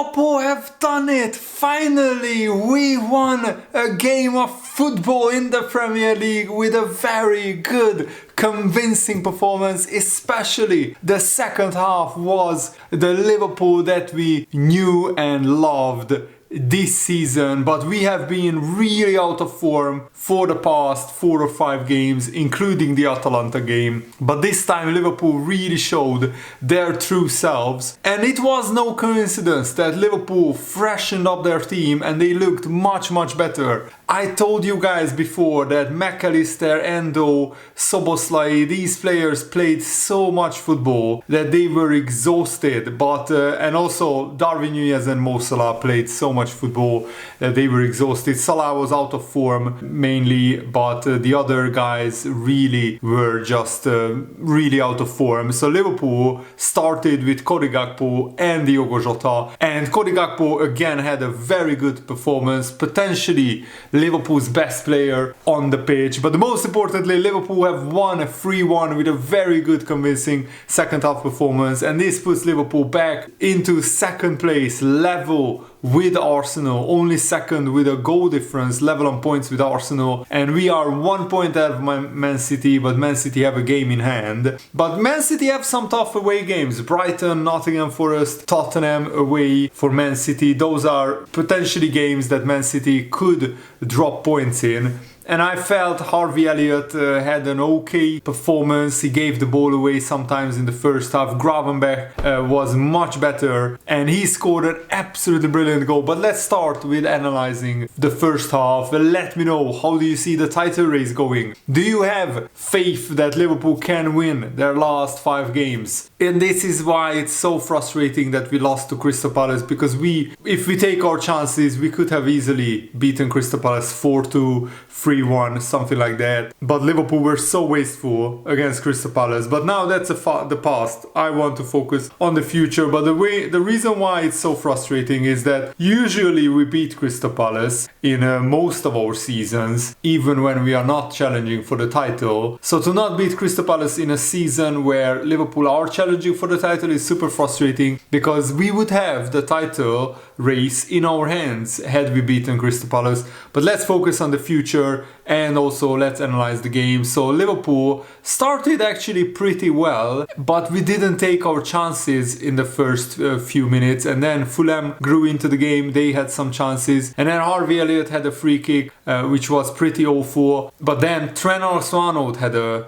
Liverpool have done it! Finally, we won a game of football in the Premier League with a very good, convincing performance. Especially the second half was the Liverpool that we knew and loved this season, but we have been really out of form for the past 4 or 5 games, including the Atalanta game. But this time Liverpool really showed their true selves, and it was no coincidence that Liverpool freshened up their team and they looked much better. I told you guys before that McAllister, Endo, Szoboszlai, these players played so much football that they were exhausted, but and also Darwin Núñez and Mo Salah played so much football that they were exhausted. Salah was out of form mainly, but the other guys really were just really out of form. So Liverpool started with Cody Gakpo and Diogo Jota, and Cody Gakpo again had a very good performance, potentially Liverpool's best player on the pitch. But most importantly, Liverpool have won a 3-1 with a very good, convincing second half performance, and this puts Liverpool back into second place, level with Arsenal, only second with a goal difference, level on points with Arsenal, and we are 1 point ahead of Man City, but Man City have a game in hand. But Man City have some tough away games: Brighton, Nottingham Forest, Tottenham away for Man City. Those are potentially games that Man City could drop points in. And I felt Harvey Elliott had an okay performance. He gave the ball away sometimes in the first half. Gravenberch was much better and he scored an absolutely brilliant goal. But let's start with analyzing the first half. Let me know, how do you see the title race going? Do you have faith that Liverpool can win their last 5 games? And this is why it's so frustrating that we lost to Crystal Palace, because if we take our chances, we could have easily beaten Crystal Palace 4-2, 3-1, something like that. But Liverpool were so wasteful against Crystal Palace. But now that's the past. I want to focus on the future. But the reason why it's so frustrating is that usually we beat Crystal Palace in most of our seasons, even when we are not challenging for the title. So to not beat Crystal Palace in a season where Liverpool are challenging for the title is super frustrating, because we would have the title race in our hands had we beaten Crystal Palace. But let's focus on the future and also let's analyze the game. So Liverpool started actually pretty well, but we didn't take our chances in the first few minutes, and then Fulham grew into the game. They had some chances, and then Harvey Elliott had a free kick which was pretty awful. But then Trent Alexander-Arnold had a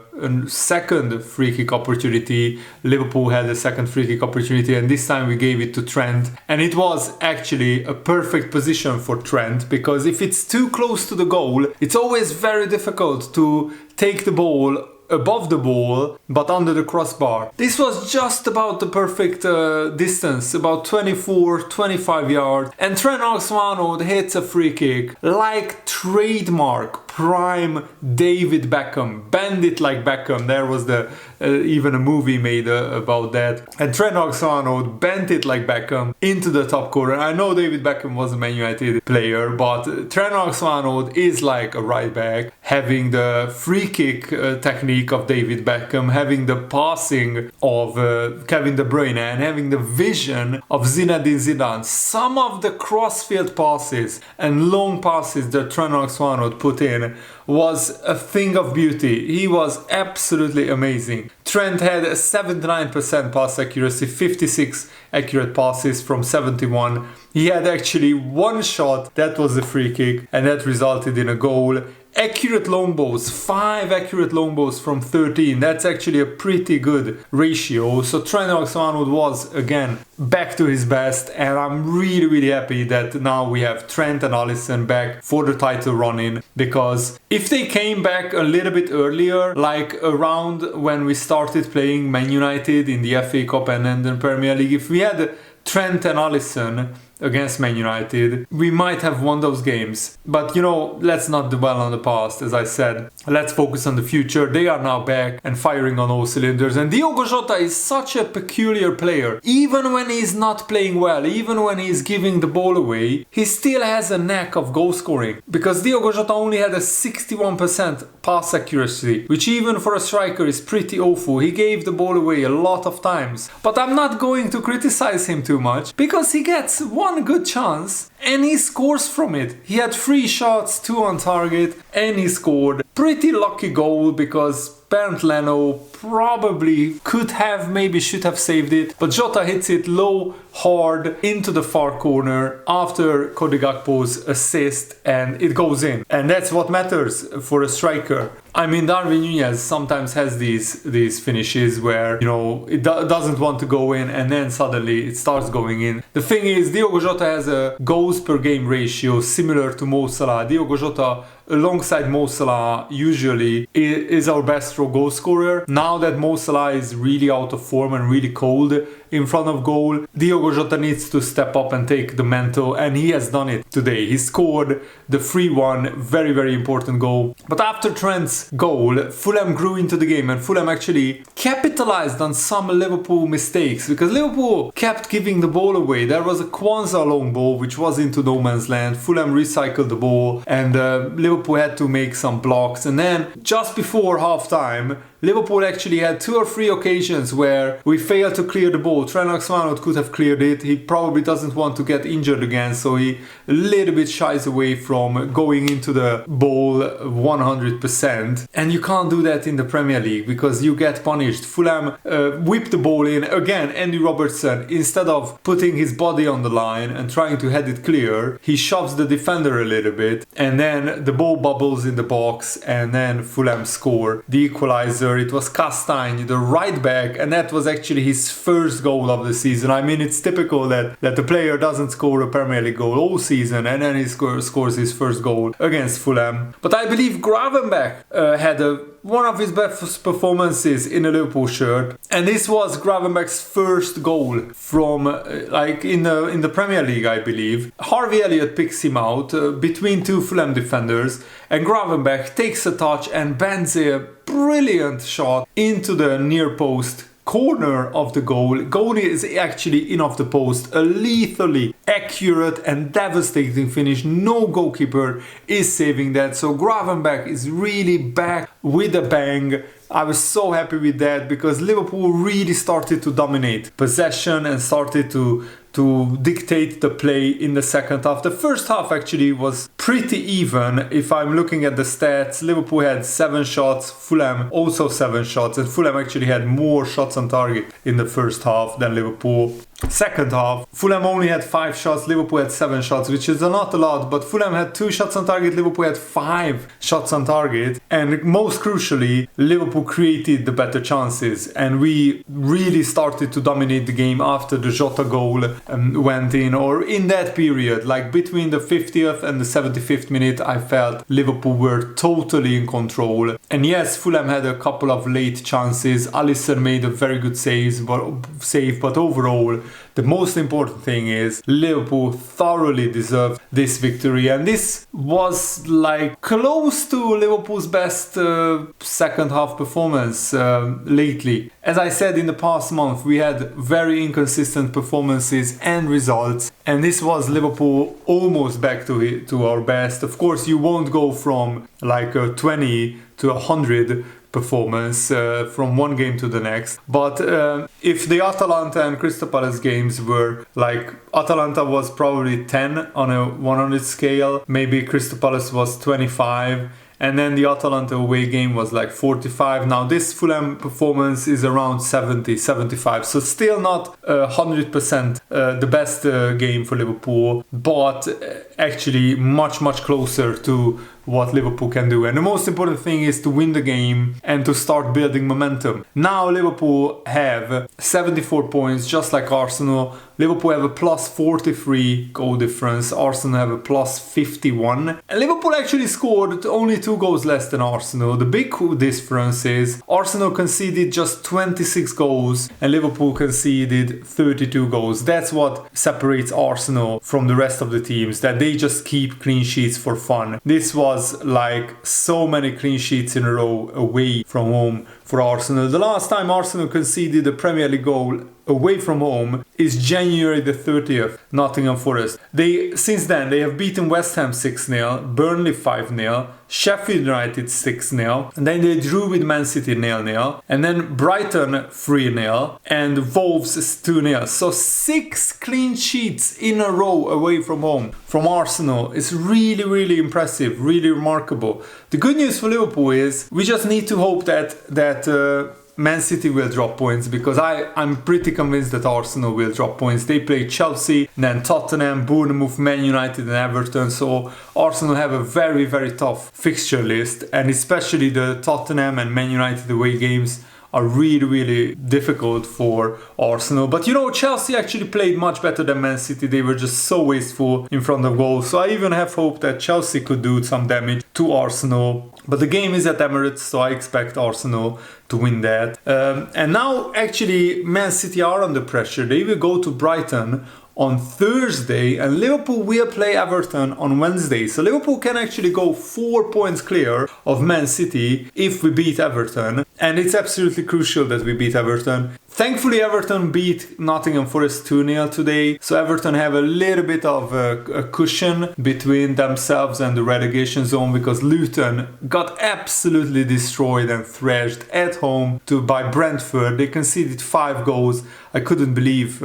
second free kick opportunity. Liverpool had a second free kick opportunity, and this time we gave it to Trent, and it was actually a perfect position for Trent, because if it's too close to the goal, it's always very difficult to take the ball above the ball but under the crossbar. This was just about the perfect distance, about 24-25 yards, and Trent Alexander-Arnold hits a free kick like trademark prime David Beckham, bend it like Beckham. There was even a movie made about that, and Trent Alexander-Arnold bent it like Beckham into the top corner. I know David Beckham was a Man United player, but Trent Alexander-Arnold is like a right back, having the free kick technique of David Beckham, having the passing of Kevin De Bruyne, and having the vision of Zinedine Zidane. Some of the crossfield passes and long passes that Trent Alexander-Arnold put in was a thing of beauty. He was absolutely amazing. Trent had a 79% pass accuracy, 56 accurate passes from 71. He had actually one shot, that was a free kick, and that resulted in a goal. Accurate long balls, 5 accurate long balls from 13. That's actually a pretty good ratio. So Trent Alexander-Arnold was again back to his best, and I'm really happy that now we have Trent and Alisson back for the title run-in, because if they came back a little bit earlier, like around when we started playing Man United in the FA Cup and then the Premier League, if we had Trent and Alisson against Man United, we might have won those games. But you know, let's not dwell on the past. As I said, let's focus on the future. They are now back and firing on all cylinders, and Diogo Jota is such a peculiar player. Even when he's not playing well, even when he's giving the ball away, he still has a knack of goal scoring, because Diogo Jota only had a 61% pass accuracy, which even for a striker is pretty awful. He gave the ball away a lot of times, but I'm not going to criticize him too too much because he gets one good chance and he scores from it. He had 3 shots, 2 on target, and he scored. Pretty lucky goal because Bernd Leno probably could have, maybe should have saved it, but Jota hits it low, hard into the far corner after Cody Gakpo's assist, and it goes in. And that's what matters for a striker. I mean, Darwin Núñez sometimes has these finishes where, you know, it doesn't want to go in and then suddenly it starts going in. The thing is, Diogo Jota has a goals per game ratio similar to Mo Salah. Diogo Jota, alongside Mo Salah, usually is our best goal scorer. Now that Mo Salah is really out of form and really cold in front of goal, Diogo Jota needs to step up and take the mantle, and he has done it today. He scored the 3-1, very, very important goal. But after Trent's goal, Fulham grew into the game, and Fulham actually capitalized on some Liverpool mistakes because Liverpool kept giving the ball away. There was a Kwanzaa long ball which was into no man's land. Fulham recycled the ball, and Liverpool had to make some blocks. And then just before half time, Liverpool actually had 2 or 3 occasions where we failed to clear the ball. Trent Alexander-Arnold could have cleared it. He probably doesn't want to get injured again, so he a little bit shies away from going into the ball 100%. And you can't do that in the Premier League because you get punished. Fulham whipped the ball in. Again, Andy Robertson, instead of putting his body on the line and trying to head it clear, he shoves the defender a little bit, and then the ball bubbles in the box, and then Fulham score the equalizer. It was Castagne, the right back, and that was actually his first goal of the season. I mean, it's typical that the player doesn't score a Premier League goal all season and then he scores his first goal against Fulham. But I believe Gravenberch had one of his best performances in a Liverpool shirt, and this was Gravenberch's first goal from in the Premier League, I believe. Harvey Elliott picks him out between 2 Fulham defenders, and Gravenberch takes a touch and bends a brilliant shot into the near post corner of the goal. Goal is actually in off the post. A lethally accurate and devastating finish. No goalkeeper is saving that. So Gravenberch is really back with a bang. I was so happy with that because Liverpool really started to dominate possession and started to dictate the play in the second half. The first half actually was pretty even. If I'm looking at the stats, Liverpool had 7 shots, Fulham also 7 shots, and Fulham actually had more shots on target in the first half than Liverpool. Second half, Fulham only had 5 shots, Liverpool had 7 shots, which is not a lot, but Fulham had 2 shots on target, Liverpool had 5 shots on target, and most crucially, Liverpool created the better chances, and we really started to dominate the game after the Jota goal went in, or in that period, like between the 50th and the 75th minute, I felt Liverpool were totally in control. And yes, Fulham had a couple of late chances, Alisson made a very good save, but overall, the most important thing is Liverpool thoroughly deserved this victory, and this was like close to Liverpool's best second half performance lately. As I said, in the past month we had very inconsistent performances and results, and this was Liverpool almost back to our best. Of course, you won't go from like a 20 to 100 performance from one game to the next, but if the Atalanta and Crystal Palace games were like, Atalanta was probably 10 on a 100 scale, maybe Crystal Palace was 25, and then the Atalanta away game was like 45. Now this Fulham performance is around 70, 75, so still not 100% the best game for Liverpool, but actually much closer to what Liverpool can do. And the most important thing is to win the game and to start building momentum. Now Liverpool have 74 points, just like Arsenal. Liverpool have a plus 43 goal difference. Arsenal have a plus 51. And Liverpool actually scored only 2 goals less than Arsenal. The big difference is Arsenal conceded just 26 goals and Liverpool conceded 32 goals. That's what separates Arsenal from the rest of the teams, that they just keep clean sheets for fun. This was like so many clean sheets in a row away from home for Arsenal. The last time Arsenal conceded a Premier League goal away from home is January the 30th, Nottingham Forest. Since then, they have beaten West Ham 6-0, Burnley 5-0, Sheffield United 6-0, and then they drew with Man City 0-0, and then Brighton 3-0, and Wolves 2-0. So 6 clean sheets in a row away from home from Arsenal is really, really impressive, really remarkable. The good news for Liverpool is we just need to hope that Man City will drop points, because I'm pretty convinced that Arsenal will drop points. They play Chelsea, then Tottenham, Bournemouth, Man United and Everton. So Arsenal have a very, very tough fixture list, and especially the Tottenham and Man United away games are really, really difficult for Arsenal. But Chelsea actually played much better than Man City. They were just so wasteful in front of goal. So I even have hope that Chelsea could do some damage to Arsenal. But the game is at Emirates, so I expect Arsenal to win that. And now actually Man City are under pressure. They will go to Brighton on Thursday, and Liverpool will play Everton on Wednesday. So Liverpool can actually go 4 points clear of Man City if we beat Everton, and it's absolutely crucial that we beat Everton. Thankfully, Everton beat Nottingham Forest 2-0 today, so Everton have a little bit of a cushion between themselves and the relegation zone, because Luton got absolutely destroyed and thrashed at home by Brentford. They conceded 5 goals. I couldn't believe,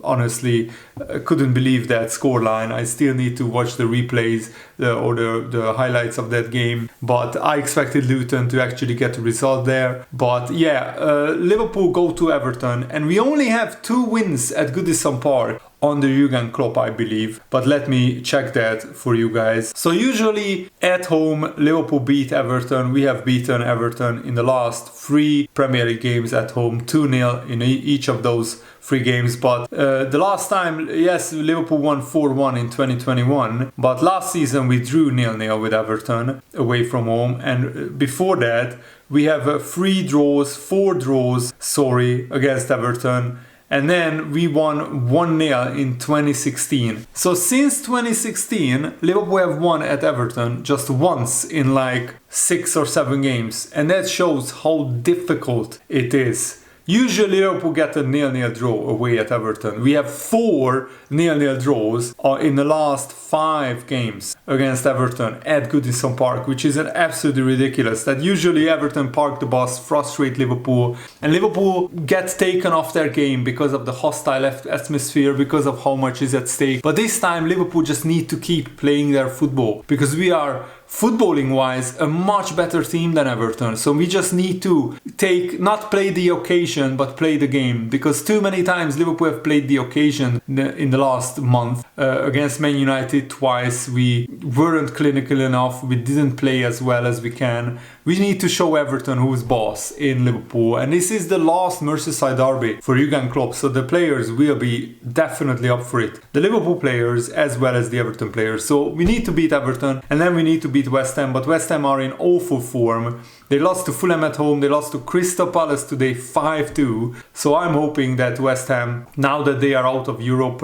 honestly, I couldn't believe that scoreline. I still need to watch the replays or the highlights of that game. But I expected Luton to actually get a result there. But yeah, Liverpool go to Everton, and we only have 2 wins at Goodison Park under Jurgen Klopp, I believe. But let me check that for you guys. So usually at home, Liverpool beat Everton. We have beaten Everton in the last 3 Premier League games at home, 2-0 in each of those 3 games. But the last time, yes, Liverpool won 4-1 in 2021. But last season we drew 0-0 with Everton away from home. And before that, we have 4 draws, against Everton. And then we won 1-0 in 2016. So since 2016, Liverpool have won at Everton just once in like 6 or 7 games. And that shows how difficult it is. Usually Liverpool get a 0-0 draw away at Everton. We have 4 0-0 draws in the last 5 games against Everton at Goodison Park, which is absolutely ridiculous. That usually Everton park the bus, frustrate Liverpool, and Liverpool gets taken off their game because of the hostile atmosphere, because of how much is at stake. But this time Liverpool just need to keep playing their football, because we are, footballing wise, a much better team than Everton. So we just need to not play the occasion, but play the game, because too many times Liverpool have played the occasion in the last month. Against Man United twice, we weren't clinical enough, we didn't play as well as we can. We need to show Everton who's boss in Liverpool, and this is the last Merseyside derby for Jurgen Klopp, so the players will be definitely up for it. The Liverpool players as well as the Everton players. So we need to beat Everton, and then we need to beat West Ham, but West Ham are in awful form. They lost to Fulham at home, they lost to Crystal Palace today 5-2. So I'm hoping that West Ham, now that they are out of Europe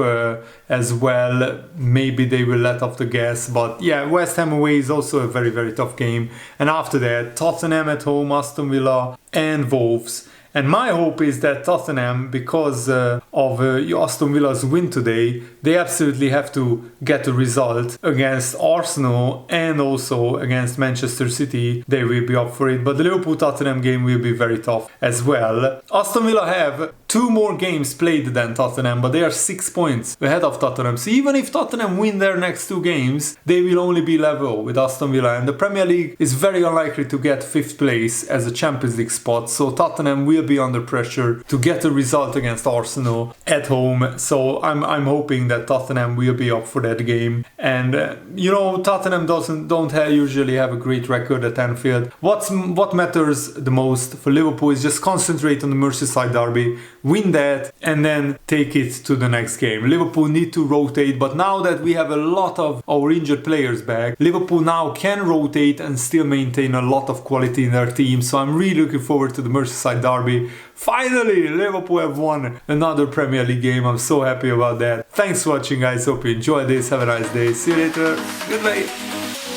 as well, maybe they will let off the gas. But yeah, West Ham away is also a very, very tough game. And after that, Tottenham at home, Aston Villa and Wolves. And my hope is that Tottenham, because of Aston Villa's win today, they absolutely have to get a result against Arsenal and also against Manchester City. They will be up for it. But the Liverpool-Tottenham game will be very tough as well. Aston Villa have 2 more games played than Tottenham, but they are 6 points ahead of Tottenham. So even if Tottenham win their next 2 games, they will only be level with Aston Villa. And the Premier League is very unlikely to get 5th place as a Champions League spot. So Tottenham will be under pressure to get a result against Arsenal at home. So I'm hoping that Tottenham will be up for that game. And Tottenham don't usually have a great record at Anfield. What matters the most for Liverpool is just concentrate on the Merseyside derby, win that, and then take it to the next game. Liverpool need to rotate, but now that we have a lot of our injured players back, Liverpool now can rotate and still maintain a lot of quality in their team. So I'm really looking forward to the Merseyside derby. Finally, Liverpool have won another Premier League game. I'm so happy about that. Thanks for watching, guys. Hope you enjoyed this. Have a nice day. See you later. Good night.